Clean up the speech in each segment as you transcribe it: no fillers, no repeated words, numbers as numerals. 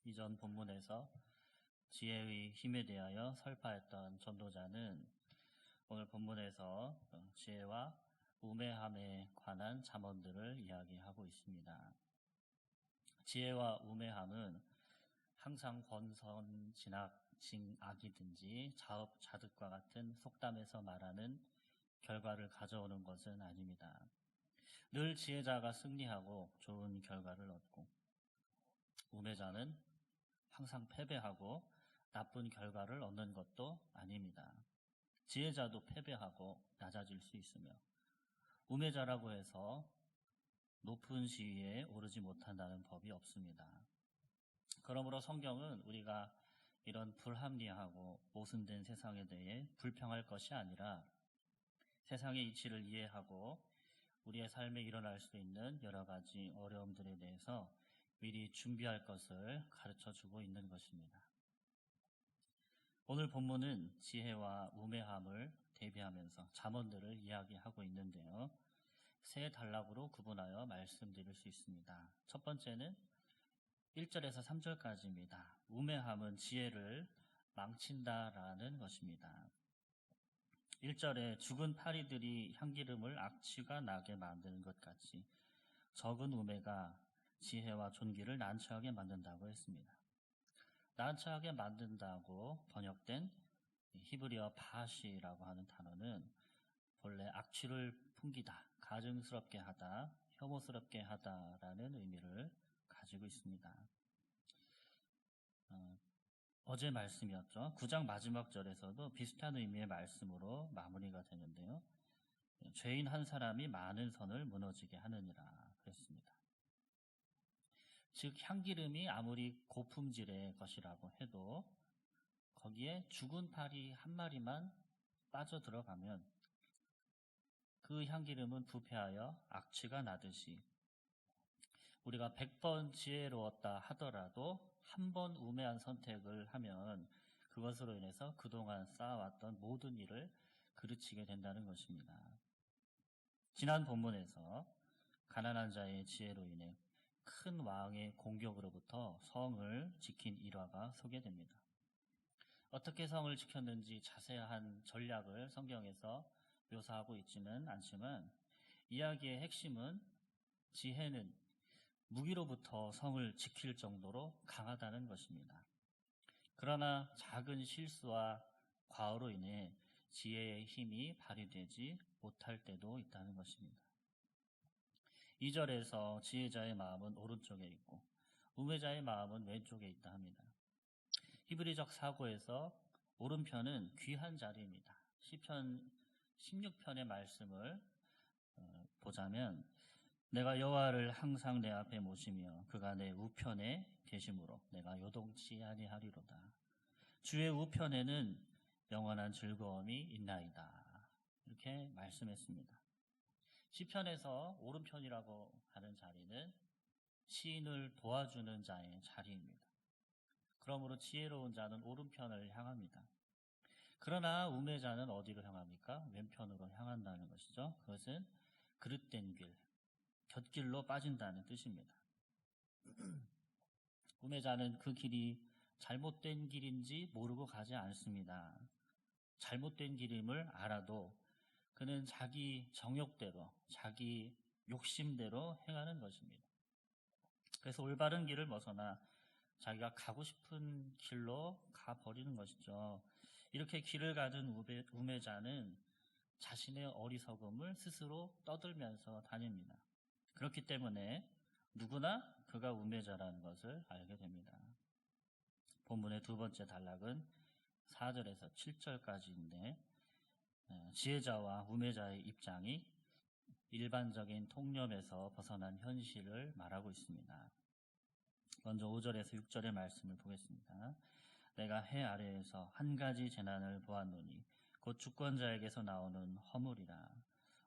이전 본문에서 지혜의 힘에 대하여 설파했던 전도자는 오늘 본문에서 지혜와 우매함에 관한 잠언들을 이야기하고 있습니다. 지혜와 우매함은 항상 권선징악이든지 자업자득과 같은 속담에서 말하는 결과를 가져오는 것은 아닙니다. 늘 지혜자가 승리하고 좋은 결과를 얻고, 우매자는 항상 패배하고 나쁜 결과를 얻는 것도 아닙니다. 지혜자도 패배하고 낮아질 수 있으며, 우매자라고 해서 높은 지위에 오르지 못한다는 법이 없습니다. 그러므로 성경은 우리가 이런 불합리하고 모순된 세상에 대해 불평할 것이 아니라 세상의 이치를 이해하고 우리의 삶에 일어날 수 있는 여러 가지 어려움들에 대해서 미리 준비할 것을 가르쳐 주고 있는 것입니다. 오늘 본문은 지혜와 우매함을 대비하면서 잠언들을 이야기하고 있는데요. 세 단락으로 구분하여 말씀드릴 수 있습니다. 첫 번째는 1절에서 3절까지입니다. 우매함은 지혜를 망친다라는 것입니다. 1절에 죽은 파리들이 향기름을 악취가 나게 만드는 것 같이 적은 우매가 지혜와 존귀를 난처하게 만든다고 했습니다. 난처하게 만든다고 번역된 히브리어 바시라고 하는 단어는 본래 악취를 풍기다, 가증스럽게 하다, 혐오스럽게 하다라는 의미를 가지고 있습니다. 어제 말씀이었죠. 9장 마지막 절에서도 비슷한 의미의 말씀으로 마무리가 되는데요. 죄인 한 사람이 많은 선을 무너지게 하느니라 그랬습니다. 즉 향기름이 아무리 고품질의 것이라고 해도 거기에 죽은 파리 한 마리만 빠져 들어가면 그 향기름은 부패하여 악취가 나듯이 우리가 100번 지혜로웠다 하더라도 한 번 우매한 선택을 하면 그것으로 인해서 그동안 쌓아왔던 모든 일을 그르치게 된다는 것입니다. 지난 본문에서 가난한 자의 지혜로 인해 큰 왕의 공격으로부터 성을 지킨 일화가 소개됩니다. 어떻게 성을 지켰는지 자세한 전략을 성경에서 묘사하고 있지는 않지만 이야기의 핵심은 지혜는 무기로부터 성을 지킬 정도로 강하다는 것입니다. 그러나 작은 실수와 과오로 인해 지혜의 힘이 발휘되지 못할 때도 있다는 것입니다. 2절에서 지혜자의 마음은 오른쪽에 있고 우매자의 마음은 왼쪽에 있다 합니다. 히브리적 사고에서 오른편은 귀한 자리입니다. 시편 16편의 말씀을 보자면 내가 여호와를 항상 내 앞에 모시며 그가 내 우편에 계심으로 내가 요동치 아니하리로다. 주의 우편에는 영원한 즐거움이 있나이다. 이렇게 말씀했습니다. 시편에서 오른편이라고 하는 자리는 시인을 도와주는 자의 자리입니다. 그러므로 지혜로운 자는 오른편을 향합니다. 그러나 우매자는 어디로 향합니까? 왼편으로 향한다는 것이죠. 그것은 그릇된 길, 곁길로 빠진다는 뜻입니다. 우매자는 그 길이 잘못된 길인지 모르고 가지 않습니다. 잘못된 길임을 알아도 그는 자기 정욕대로, 자기 욕심대로 행하는 것입니다. 그래서 올바른 길을 벗어나 자기가 가고 싶은 길로 가버리는 것이죠. 이렇게 길을 가진 우매자는 자신의 어리석음을 스스로 떠들면서 다닙니다. 그렇기 때문에 누구나 그가 우매자라는 것을 알게 됩니다. 본문의 두 번째 단락은 4절에서 7절까지인데 지혜자와 우매자의 입장이 일반적인 통념에서 벗어난 현실을 말하고 있습니다. 먼저 5절에서 6절의 말씀을 보겠습니다. 내가 해 아래에서 한 가지 재난을 보았노니 곧 주권자에게서 나오는 허물이라.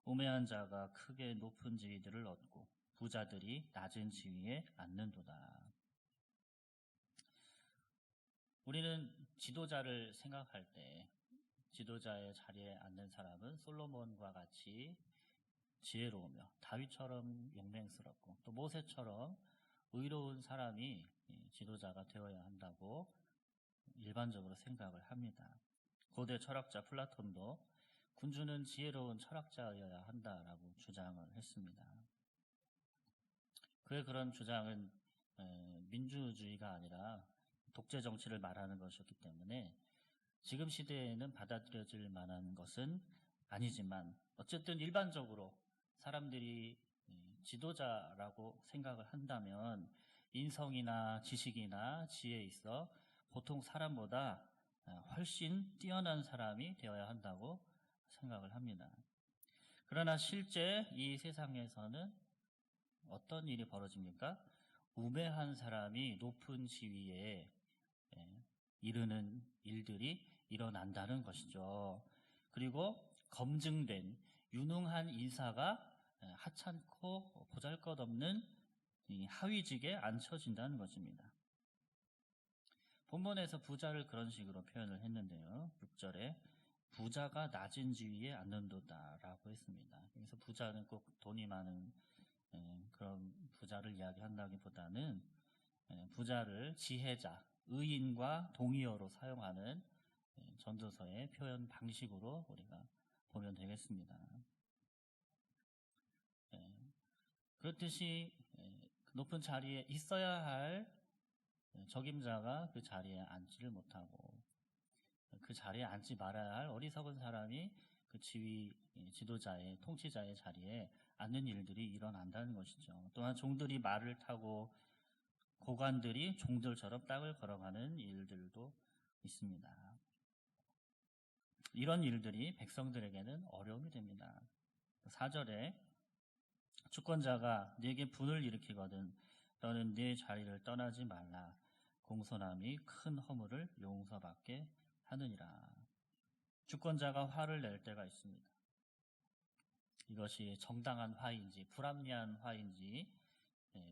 우매한 자가 크게 높은 지위들을 얻고 부자들이 낮은 지위에 앉는도다. 우리는 지도자를 생각할 때 지도자의 자리에 앉는 사람은 솔로몬과 같이 지혜로우며 다윗처럼 용맹스럽고 또 모세처럼 의로운 사람이 지도자가 되어야 한다고 일반적으로 생각을 합니다. 고대 철학자 플라톤도 군주는 지혜로운 철학자여야 한다라고 주장을 했습니다. 그의 그런 주장은 민주주의가 아니라 독재 정치를 말하는 것이었기 때문에 지금 시대에는 받아들여질 만한 것은 아니지만 어쨌든 일반적으로 사람들이 지도자라고 생각을 한다면 인성이나 지식이나 지혜에 있어 보통 사람보다 훨씬 뛰어난 사람이 되어야 한다고 생각을 합니다. 그러나 실제 이 세상에서는 어떤 일이 벌어집니까? 우매한 사람이 높은 지위에 이르는 일들이 일어난다는 것이죠. 그리고 검증된 유능한 인사가 하찮고 보잘것없는 하위직에 앉혀진다는 것입니다. 본문에서 부자를 그런 식으로 표현을 했는데요. 6절에 부자가 낮은 지위에 앉는도다라고 했습니다. 그래서 부자는 꼭 돈이 많은 그런 부자를 이야기한다기보다는 부자를 지혜자, 의인과 동의어로 사용하는 전도서의 표현 방식으로 우리가 보면 되겠습니다. 그렇듯이 높은 자리에 있어야 할 적임자가 그 자리에 앉지를 못하고 그 자리에 앉지 말아야 할 어리석은 사람이 그 지도자의 통치자의 자리에 앉는 일들이 일어난다는 것이죠. 또한 종들이 말을 타고 고관들이 종들처럼 땅을 걸어가는 일들도 있습니다. 이런 일들이 백성들에게는 어려움이 됩니다. 4절에 주권자가 네게 분을 일으키거든 너는 네 자리를 떠나지 말라. 공손함이 큰 허물을 용서받게 하느니라. 주권자가 화를 낼 때가 있습니다. 이것이 정당한 화인지 불합리한 화인지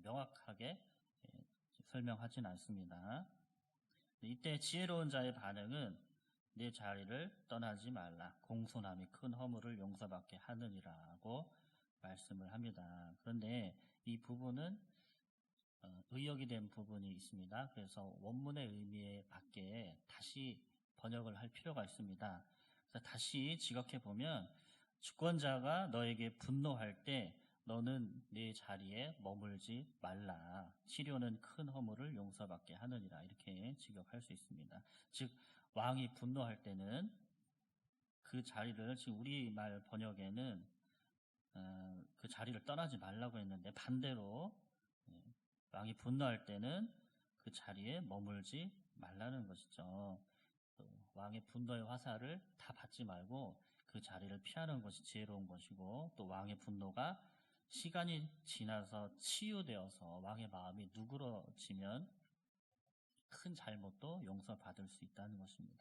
명확하게 설명하진 않습니다. 이때 지혜로운 자의 반응은 내 자리를 떠나지 말라. 공손함이 큰 허물을 용서받게 하느니라고 말씀을 합니다. 그런데 이 부분은 의역이 된 부분이 있습니다. 그래서 원문의 의미에 맞게 다시 번역을 할 필요가 있습니다. 그래서 다시 직역해 보면 주권자가 너에게 분노할 때 너는 네 자리에 머물지 말라. 치료는 큰 허물을 용서받게 하느니라. 이렇게 직역할 수 있습니다. 즉 왕이 분노할 때는 그 자리를 지금 우리말 번역에는 그 자리를 떠나지 말라고 했는데 반대로 왕이 분노할 때는 그 자리에 머물지 말라는 것이죠. 왕의 분노의 화살을 다 받지 말고 그 자리를 피하는 것이 지혜로운 것이고 또 왕의 분노가 시간이 지나서 치유되어서 왕의 마음이 누그러지면 큰 잘못도 용서받을 수 있다는 것입니다.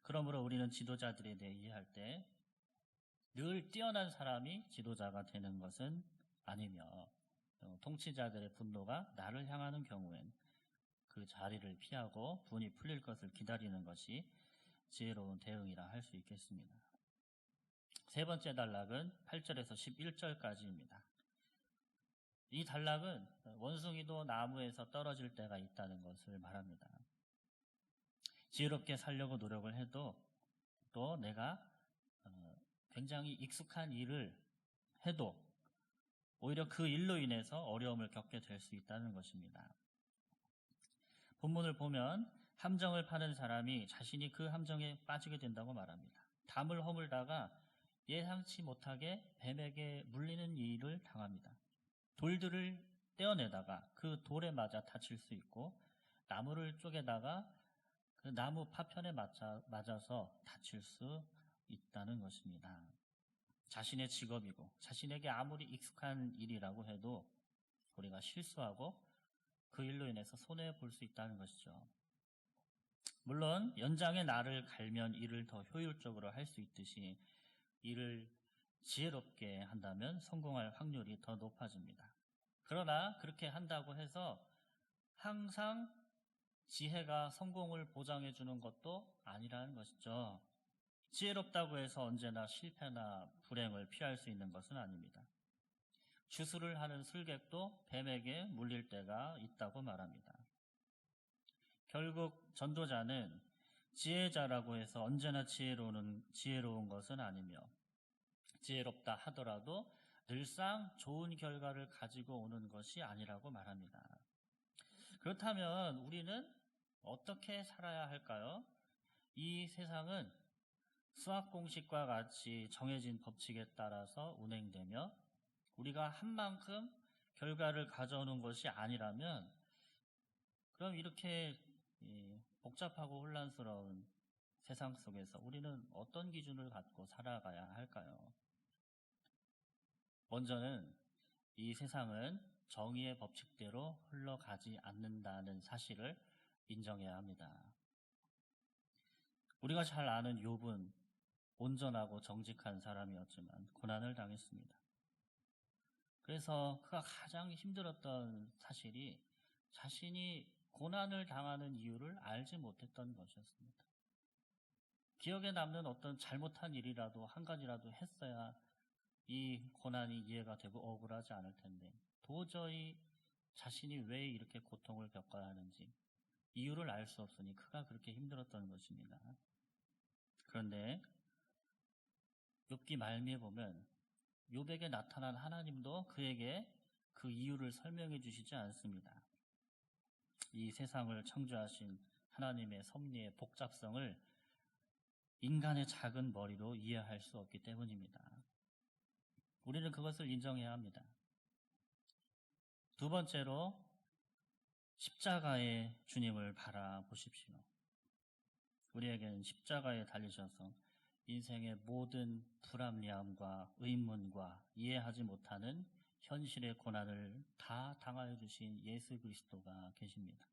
그러므로 우리는 지도자들에 대해 이해할 때 늘 뛰어난 사람이 지도자가 되는 것은 아니며 통치자들의 분노가 나를 향하는 경우엔 그 자리를 피하고 분이 풀릴 것을 기다리는 것이 지혜로운 대응이라 할 수 있겠습니다. 세 번째 단락은 8절에서 11절까지입니다. 이 단락은 원숭이도 나무에서 떨어질 때가 있다는 것을 말합니다. 지혜롭게 살려고 노력을 해도 또 내가 굉장히 익숙한 일을 해도 오히려 그 일로 인해서 어려움을 겪게 될 수 있다는 것입니다. 본문을 보면 함정을 파는 사람이 자신이 그 함정에 빠지게 된다고 말합니다. 담을 허물다가 예상치 못하게 뱀에게 물리는 일을 당합니다. 돌들을 떼어내다가 그 돌에 맞아 다칠 수 있고 나무를 쪼개다가 그 나무 파편에 맞아서 다칠 수 있다는 것입니다. 자신의 직업이고 자신에게 아무리 익숙한 일이라고 해도 우리가 실수하고 그 일로 인해서 손해볼 수 있다는 것이죠. 물론 연장의 날을 갈면 일을 더 효율적으로 할 수 있듯이 일을 지혜롭게 한다면 성공할 확률이 더 높아집니다. 그러나 그렇게 한다고 해서 항상 지혜가 성공을 보장해 주는 것도 아니라는 것이죠. 지혜롭다고 해서 언제나 실패나 불행을 피할 수 있는 것은 아닙니다. 주술을 하는 술객도 뱀에게 물릴 때가 있다고 말합니다. 결국 전도자는 지혜자라고 해서 언제나 지혜로운 것은 아니며 지혜롭다 하더라도 늘상 좋은 결과를 가지고 오는 것이 아니라고 말합니다. 그렇다면 우리는 어떻게 살아야 할까요? 이 세상은 수학 공식과 같이 정해진 법칙에 따라서 운행되며 우리가 한 만큼 결과를 가져오는 것이 아니라면 그럼 이렇게 복잡하고 혼란스러운 세상 속에서 우리는 어떤 기준을 갖고 살아가야 할까요? 먼저는 이 세상은 정의의 법칙대로 흘러가지 않는다는 사실을 인정해야 합니다. 우리가 잘 아는 욥은 온전하고 정직한 사람이었지만 고난을 당했습니다. 그래서 그가 가장 힘들었던 사실이 자신이 고난을 당하는 이유를 알지 못했던 것이었습니다. 기억에 남는 어떤 잘못한 일이라도 한 가지라도 했어야 이 고난이 이해가 되고 억울하지 않을 텐데 도저히 자신이 왜 이렇게 고통을 겪어야 하는지 이유를 알 수 없으니 그가 그렇게 힘들었던 것입니다. 그런데 욥기 말미에 보면 욥에게 나타난 하나님도 그에게 그 이유를 설명해 주시지 않습니다. 이 세상을 창조하신 하나님의 섭리의 복잡성을 인간의 작은 머리로 이해할 수 없기 때문입니다. 우리는 그것을 인정해야 합니다. 두 번째로 십자가의 주님을 바라보십시오. 우리에게는 십자가에 달리셔서 인생의 모든 불합리함과 의문과 이해하지 못하는 현실의 고난을 다 당하여 주신 예수 그리스도가 계십니다.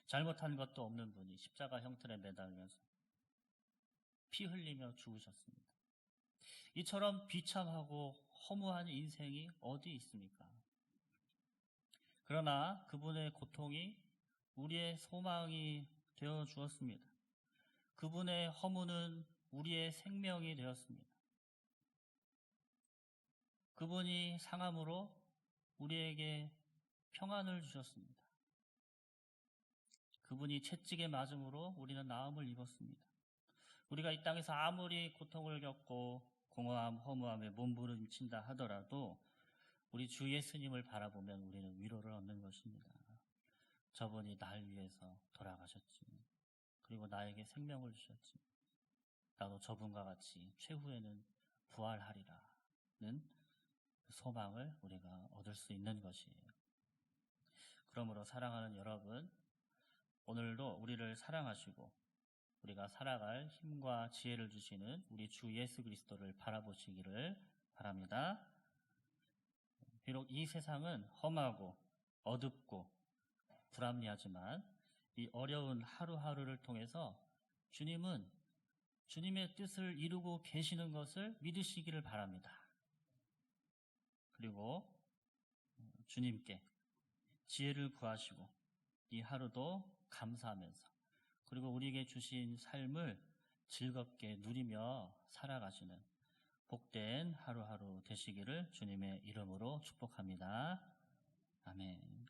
잘못한 것도 없는 분이 십자가 형틀에 매달려서 피 흘리며 죽으셨습니다. 이처럼 비참하고 허무한 인생이 어디 있습니까? 그러나 그분의 고통이 우리의 소망이 되어 주었습니다. 그분의 허무는 우리의 생명이 되었습니다. 그분이 상함으로 우리에게 평안을 주셨습니다. 그분이 채찍에 맞음으로 우리는 나음을 입었습니다. 우리가 이 땅에서 아무리 고통을 겪고 공허함, 허무함에 몸부림친다 하더라도 우리 주 예수님을 바라보면 우리는 위로를 얻는 것입니다. 저분이 날 위해서 돌아가셨지. 그리고 나에게 생명을 주셨지. 나도 저분과 같이 최후에는 부활하리라는 소망을 우리가 얻을 수 있는 것이에요. 그러므로 사랑하는 여러분, 오늘도 우리를 사랑하시고 우리가 살아갈 힘과 지혜를 주시는 우리 주 예수 그리스도를 바라보시기를 바랍니다. 비록 이 세상은 험하고 어둡고 불합리하지만 이 어려운 하루하루를 통해서 주님은 주님의 뜻을 이루고 계시는 것을 믿으시기를 바랍니다. 그리고 주님께 지혜를 구하시고 이 하루도 감사하면서 그리고 우리에게 주신 삶을 즐겁게 누리며 살아가시는 복된 하루하루 되시기를 주님의 이름으로 축복합니다. 아멘.